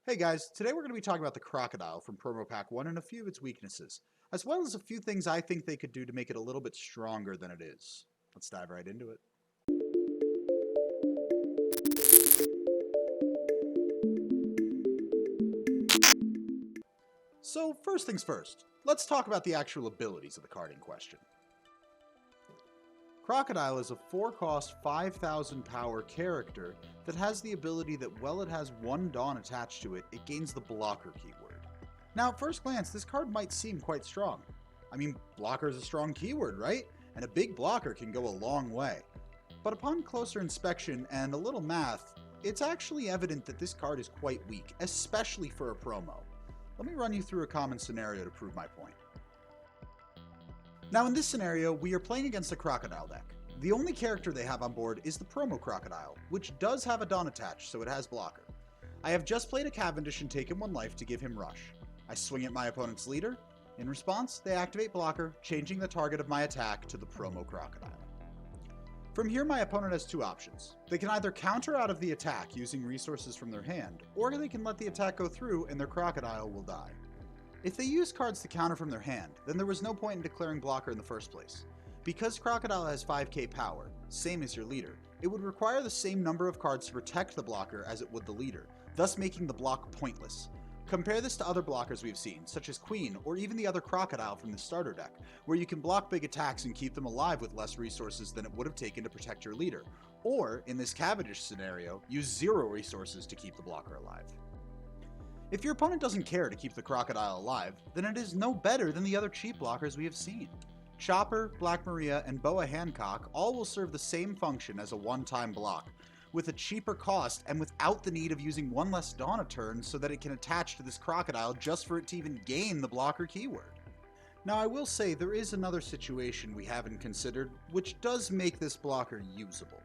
Hey guys, today we're going to be talking about the Crocodile from Promo Pack 1 and a few of its weaknesses, as well as a few things I think they could do to make it a little bit stronger than it is. Let's dive right into it. So first things first, let's talk about the actual abilities of the card in question. Crocodile is a 4-cost, 5,000 power character that has the ability that while it has one Dawn attached to it, it gains the blocker keyword. Now at first glance, this card might seem quite strong. I mean, blocker is a strong keyword, right? And a big blocker can go a long way. But upon closer inspection and a little math, it's actually evident that this card is quite weak, especially for a promo. Let me run you through a common scenario to prove my point. Now in this scenario, we are playing against a Crocodile deck. The only character they have on board is the promo Crocodile, which does have a Dawn attached, so it has blocker. I have just played a Cavendish and taken 1 life to give him rush. I swing at my opponent's leader. In response, they activate blocker, changing the target of my attack to the promo Crocodile. From here, my opponent has 2 options. They can either counter out of the attack using resources from their hand, or they can let the attack go through and their Crocodile will die. If they use cards to counter from their hand, then there was no point in declaring blocker in the first place. Because Crocodile has 5k power, same as your leader, it would require the same number of cards to protect the blocker as it would the leader, thus making the block pointless. Compare this to other blockers we've seen, such as Queen or even the other Crocodile from the starter deck, where you can block big attacks and keep them alive with less resources than it would have taken to protect your leader, or in this Cavendish scenario, use 0 resources to keep the blocker alive. If your opponent doesn't care to keep the Crocodile alive, then it is no better than the other cheap blockers we have seen. Chopper, Black Maria, and Boa Hancock all will serve the same function as a one-time block, with a cheaper cost and without the need of using 1 less Dawn a turn so that it can attach to this Crocodile just for it to even gain the blocker keyword. Now I will say there is another situation we haven't considered, which does make this blocker usable.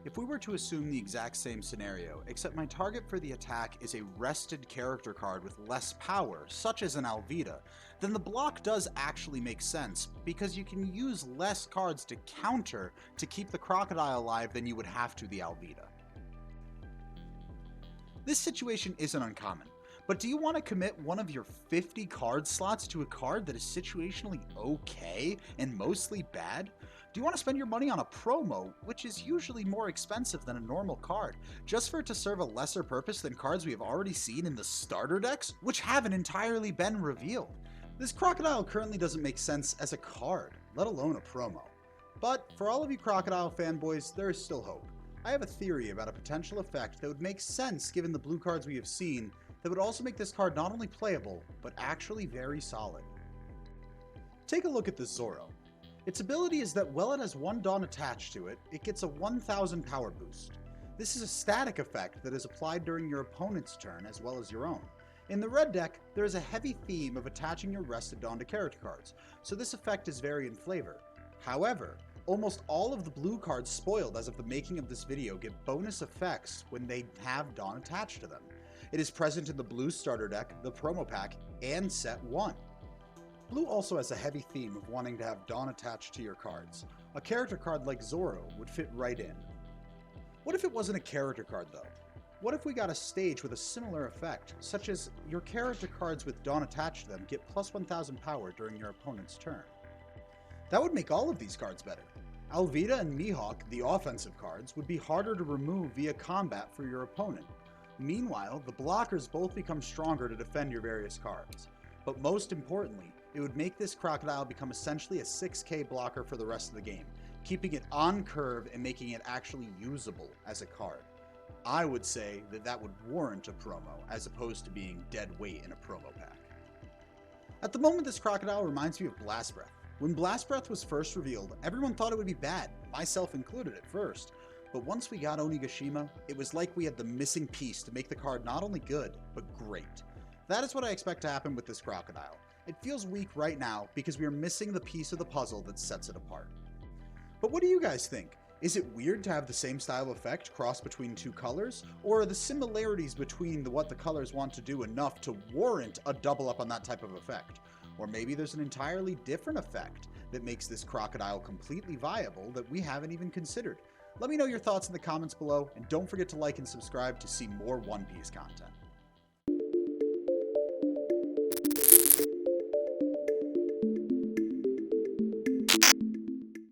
If we were to assume the exact same scenario, except my target for the attack is a rested character card with less power, such as an Alvida, then the block does actually make sense, because you can use less cards to counter to keep the Crocodile alive than you would have to the Alvida. This situation isn't uncommon, but do you want to commit one of your 50 card slots to a card that is situationally okay and mostly bad? Do you want to spend your money on a promo, which is usually more expensive than a normal card, just for it to serve a lesser purpose than cards we have already seen in the starter decks, which haven't entirely been revealed? This Crocodile currently doesn't make sense as a card, let alone a promo. But for all of you Crocodile fanboys, there is still hope. I have a theory about a potential effect that would make sense given the blue cards we have seen, that would also make this card not only playable, but actually very solid. Take a look at this Zoro. Its ability is that while it has 1 Dawn attached to it, it gets a 1000 power boost. This is a static effect that is applied during your opponent's turn as well as your own. In the red deck, there is a heavy theme of attaching your rested Dawn to character cards, so this effect is very in flavor. However, almost all of the blue cards spoiled as of the making of this video get bonus effects when they have Dawn attached to them. It is present in the blue starter deck, the promo pack, and set 1. Blue also has a heavy theme of wanting to have Dawn attached to your cards. A character card like Zoro would fit right in. What if it wasn't a character card though? What if we got a stage with a similar effect, such as your character cards with Dawn attached to them get plus 1000 power during your opponent's turn? That would make all of these cards better. Alvida and Mihawk, the offensive cards, would be harder to remove via combat for your opponent. Meanwhile, the blockers both become stronger to defend your various cards. But most importantly, it would make this Crocodile become essentially a 6k blocker for the rest of the game, keeping it on curve and making it actually usable as a card. I would say that that would warrant a promo, as opposed to being dead weight in a promo pack. At the moment, this Crocodile reminds me of Blast Breath. When Blast Breath was first revealed, everyone thought it would be bad, myself included at first. But once we got Onigashima, it was like we had the missing piece to make the card not only good, but great. That is what I expect to happen with this Crocodile. It feels weak right now because we are missing the piece of the puzzle that sets it apart. But what do you guys think? Is it weird to have the same style effect crossed between 2 colors? Or are the similarities between what the colors want to do enough to warrant a double up on that type of effect? Or maybe there's an entirely different effect that makes this Crocodile completely viable that we haven't even considered. Let me know your thoughts in the comments below, and don't forget to like and subscribe to see more One Piece content.